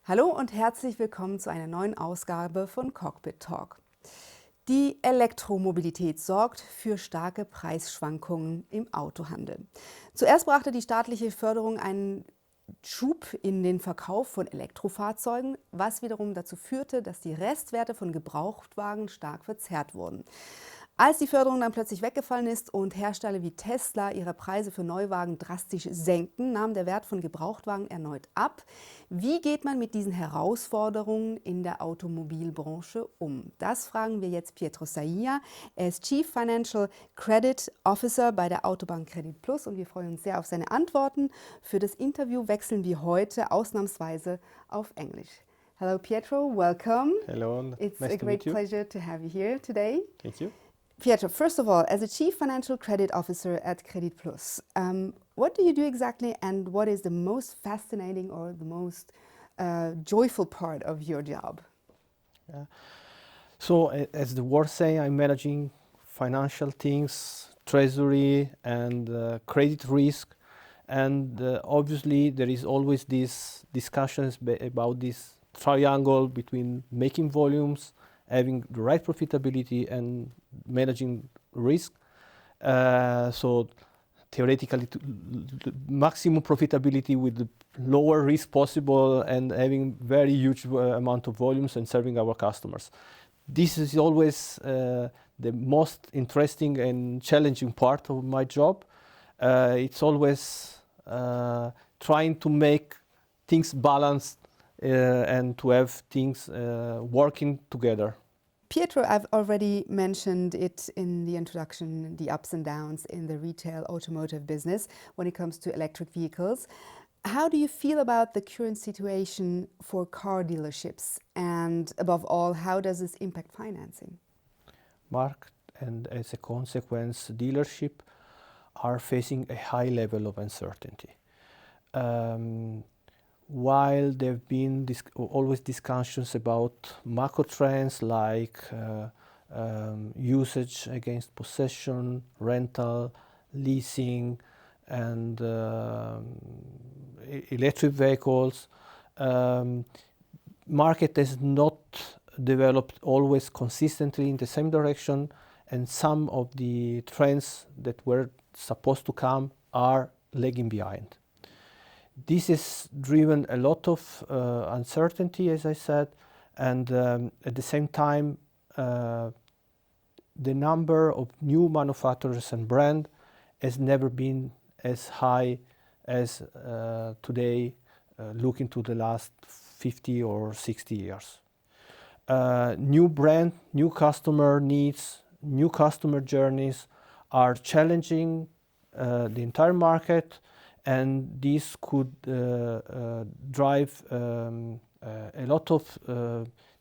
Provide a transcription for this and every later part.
Hallo und herzlich willkommen zu einer neuen Ausgabe von Cockpit Talk. Die Elektromobilität sorgt für starke Preisschwankungen im Autohandel. Zuerst brachte die staatliche Förderung einen Schub in den Verkauf von Elektrofahrzeugen, was wiederum dazu führte, dass die Restwerte von Gebrauchtwagen stark verzerrt wurden. Als die Förderung dann plötzlich weggefallen ist und Hersteller wie Tesla ihre Preise für Neuwagen drastisch senken, nahm der Wert von Gebrauchtwagen erneut ab. Wie geht man mit diesen Herausforderungen in der Automobilbranche um? Das fragen wir jetzt Pietro Saija. Er ist Chief Financial Credit Officer bei der Autobank Creditplus und wir freuen uns sehr auf seine Antworten. Für das Interview wechseln wir heute ausnahmsweise auf Englisch. Hello Pietro, welcome. Hello, It's nice a to great meet you. pleasure to have you here today. Thank you. Pietro, first of all, as a Chief Financial Credit Officer at Creditplus, what do you do exactly and what is the most fascinating or the most joyful part of your job? Yeah. So, as the word say, I'm managing financial things, treasury and credit risk. And obviously there is always these discussions about this triangle between making volumes, having the right profitability and managing risk. So theoretically, maximum profitability with the lower risk possible and having very huge amount of volumes and serving our customers. This is always the most interesting and challenging part of my job. It's always trying to make things balanced and to have things working together. Pietro, I've already mentioned it in the introduction, the ups and downs in the retail automotive business when it comes to electric vehicles. How do you feel about the current situation for car dealerships? And above all, how does this impact financing? Mark, and as a consequence, dealership are facing a high level of uncertainty. While there have been always discussions about macro trends like usage against possession, rental, leasing, and electric vehicles, market has not developed always consistently in the same direction, and some of the trends that were supposed to come are lagging behind. This has driven a lot of uncertainty, as I said, and at the same time, the number of new manufacturers and brands has never been as high as today, looking to the last 50 or 60 years. New brand, new customer needs, new customer journeys are challenging the entire market. And this could drive a lot of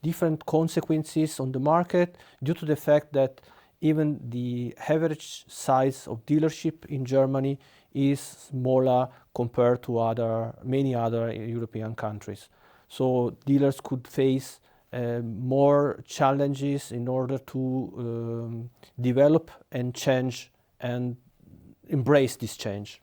different consequences on the market due to the fact that even the average size of dealership in Germany is smaller compared to many other European countries. So dealers could face more challenges in order to develop and change and embrace this change.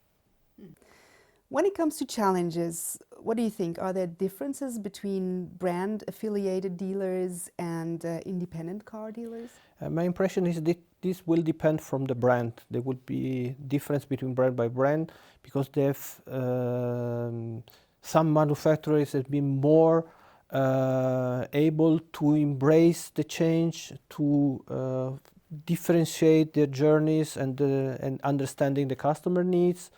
When it comes to challenges, what do you think? Are there differences between brand-affiliated dealers and independent car dealers? My impression is that this will depend from the brand. There will be difference between brand by brand because they have some manufacturers have been more able to embrace the change, to differentiate their journeys and understanding the customer needs.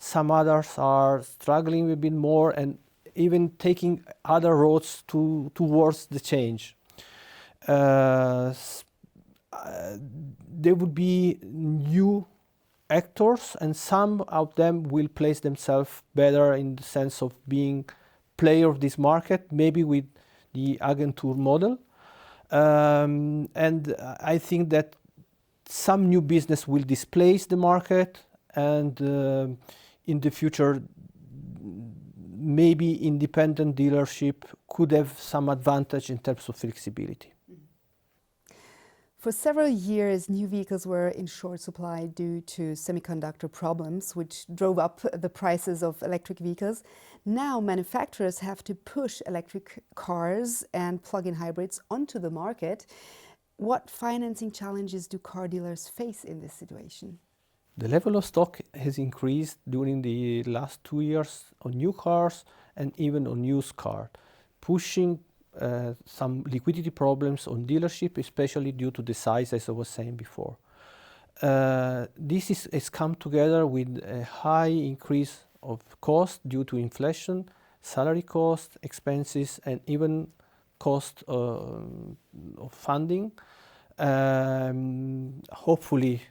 Some others are struggling a bit more and even taking other roads towards the change. There would be new actors and some of them will place themselves better in the sense of being player of this market, maybe with the agentur model. And I think that some new business will displace the market and in the future maybe independent dealership could have some advantage in terms of flexibility. For several years, new vehicles were in short supply due to semiconductor problems, which drove up the prices of electric vehicles. Now, manufacturers have to push electric cars and plug-in hybrids onto the market. What financing challenges do car dealers face in this situation? The level of stock has increased during the last 2 years on new cars and even on used cars, pushing some liquidity problems on dealership, especially due to the size, as I was saying before. This has come together with a high increase of cost due to inflation, salary cost, expenses, and even cost of funding. Hopefully,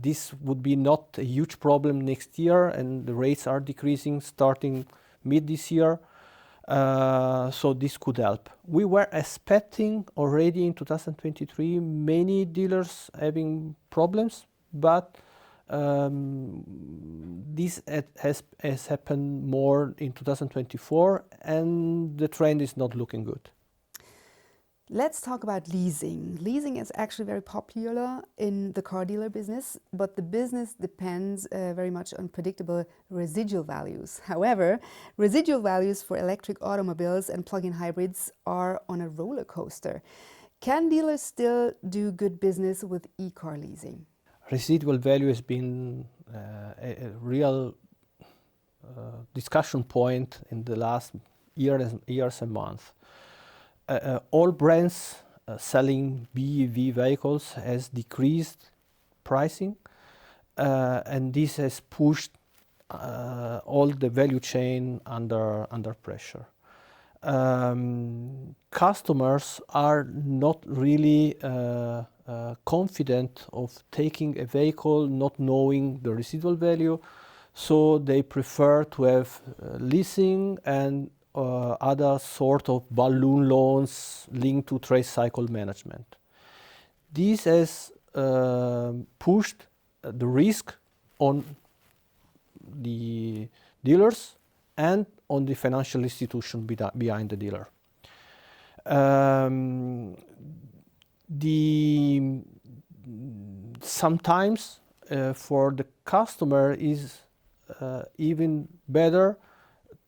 this would be not a huge problem next year, and the rates are decreasing starting mid this year. So this could help. We were expecting already in 2023 many dealers having problems, but this has happened more in 2024, and the trend is not looking good. Let's talk about leasing. Leasing is actually very popular in the car dealer business, but the business depends very much on predictable residual values. However, residual values for electric automobiles and plug-in hybrids are on a roller coaster. Can dealers still do good business with e-car leasing? Residual value has been a real discussion point in the last years and months. All brands selling BEV vehicles has decreased pricing, and this has pushed all the value chain under pressure. Customers are not really confident of taking a vehicle not knowing the residual value, so they prefer to have leasing and other sort of balloon loans linked to trade cycle management. This has pushed the risk on the dealers and on the financial institution behind the dealer. Sometimes for the customer is even better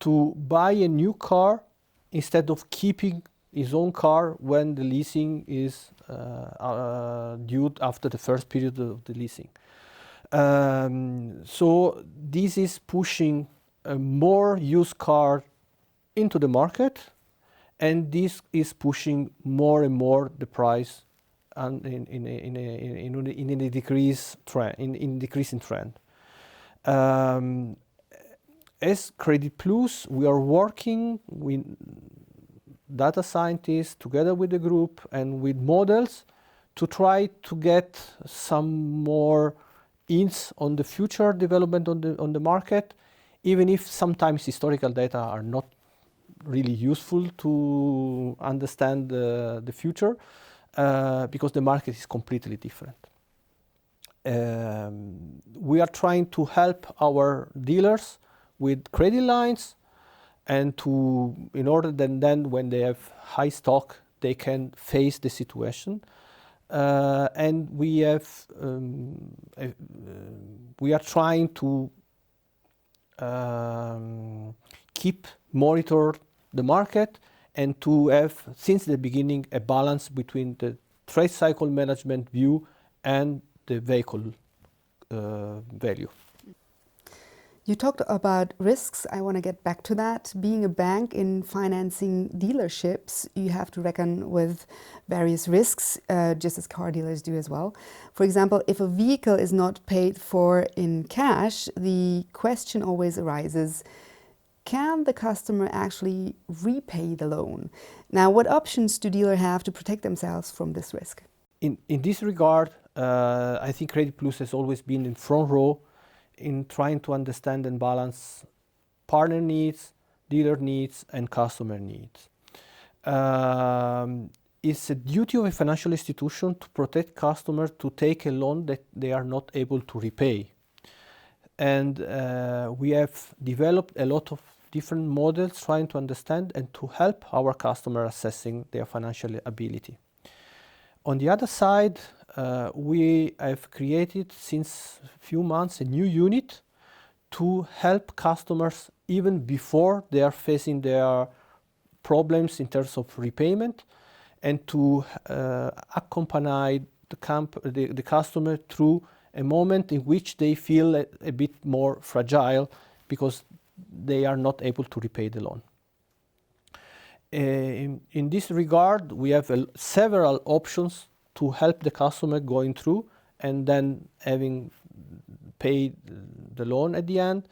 to buy a new car instead of keeping his own car when the leasing is due after the first period of the leasing. So this is pushing more used car into the market, and this is pushing more and more the price and in a decreasing trend. As Creditplus, we are working with data scientists together with the group and with models to try to get some more hints on the future development on the market, even if sometimes historical data are not really useful to understand the future, because the market is completely different. We are trying to help our dealers with credit lines, and in order that then when they have high stock, they can face the situation. And we are trying to monitor the market and to have, since the beginning, a balance between the trade cycle management view and the vehicle value. You talked about risks. I want to get back to that. Being a bank in financing dealerships, you have to reckon with various risks, just as car dealers do as well. For example, if a vehicle is not paid for in cash, the question always arises, can the customer actually repay the loan? Now, what options do dealers have to protect themselves from this risk? In this regard, I think Creditplus has always been in front row in trying to understand and balance partner needs, dealer needs, and customer needs. It's a duty of a financial institution to protect customers to take a loan that they are not able to repay. And we have developed a lot of different models trying to understand and to help our customer assessing their financial ability. On the other side, we have created since a few months a new unit to help customers even before they are facing their problems in terms of repayment, and to accompany the customer through a moment in which they feel a bit more fragile because they are not able to repay the loan. In this regard, we have several options to help the customer going through and then having paid the loan at the end.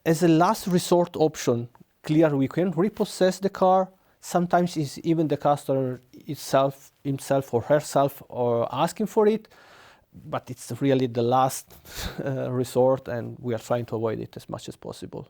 As a last resort option, clearly we can repossess the car. Sometimes it's even the customer himself or herself or asking for it, but it's really the last resort, and we are trying to avoid it as much as possible.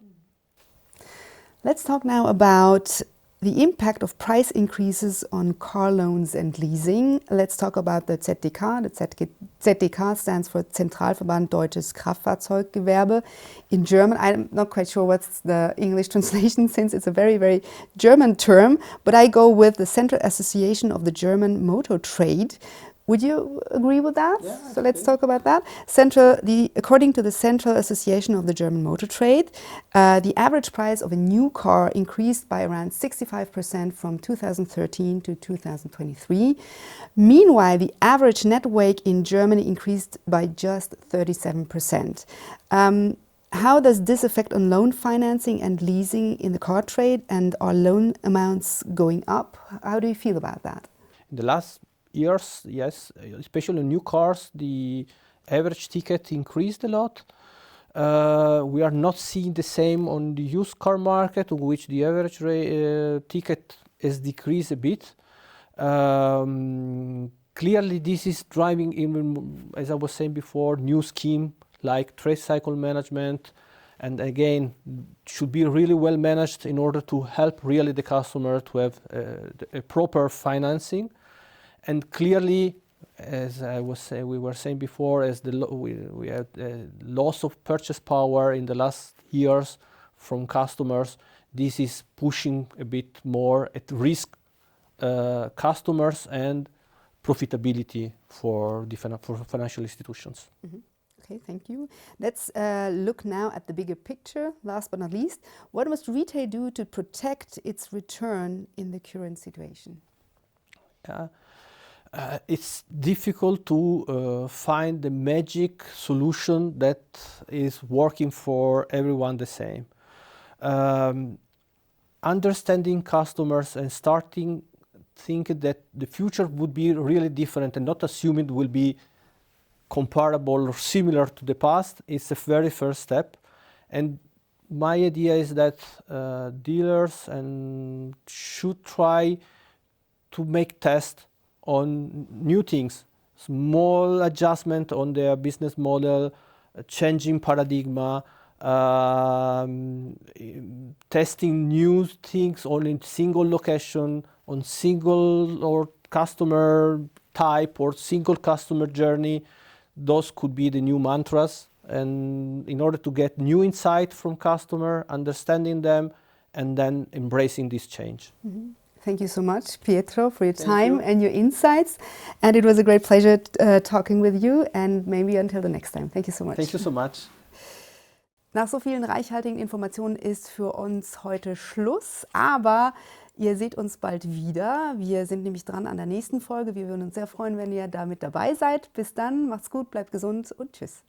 Let's talk now about the impact of price increases on car loans and leasing. Let's talk about the ZDK. The ZDK stands for Zentralverband Deutsches Kraftfahrzeuggewerbe. In German, I'm not quite sure what's the English translation since it's a very, very German term, but I go with the Central Association of the German Motor Trade. Would you agree with that? Yeah, so let's talk about that. According to the Central Association of the German Motor Trade, the average price of a new car increased by around 65% from 2013 to 2023. Meanwhile, the average net wage in Germany increased by just 37%. How does this affect on loan financing and leasing in the car trade, and are loan amounts going up? How do you feel about that? In the last years, yes, especially in new cars, the average ticket increased a lot. We are not seeing the same on the used car market, in which the average ticket has decreased a bit. Clearly, this is driving, even, as I was saying before, new scheme like trade cycle management, and again, should be really well managed in order to help really the customer to have a proper financing. And clearly, as we were saying before, as we had a loss of purchase power in the last years from customers, this is pushing a bit more at risk customers and profitability for financial institutions. Mm-hmm. Okay, thank you. Let's look now at the bigger picture. Last but not least, what must retail do to protect its return in the current situation? It's difficult to find the magic solution that is working for everyone the same. Understanding customers and starting thinking that the future would be really different and not assuming it will be comparable or similar to the past is the very first step. And my idea is that dealers should try to make tests on new things, small adjustment on their business model, changing paradigm, testing new things on a single location, on single or customer type or single customer journey. Those could be the new mantras, and in order to get new insight from customer, understanding them, and then embracing this change. Mm-hmm. Thank you so much, Pietro, for your time and your insights. And it was a great pleasure talking with you, and maybe until the next time. Thank you so much. Thank you so much. Nach so vielen reichhaltigen Informationen ist für uns heute Schluss, aber ihr seht uns bald wieder. Wir sind nämlich dran an der nächsten Folge. Wir würden uns sehr freuen, wenn ihr da mit dabei seid. Bis dann, macht's gut, bleibt gesund und tschüss.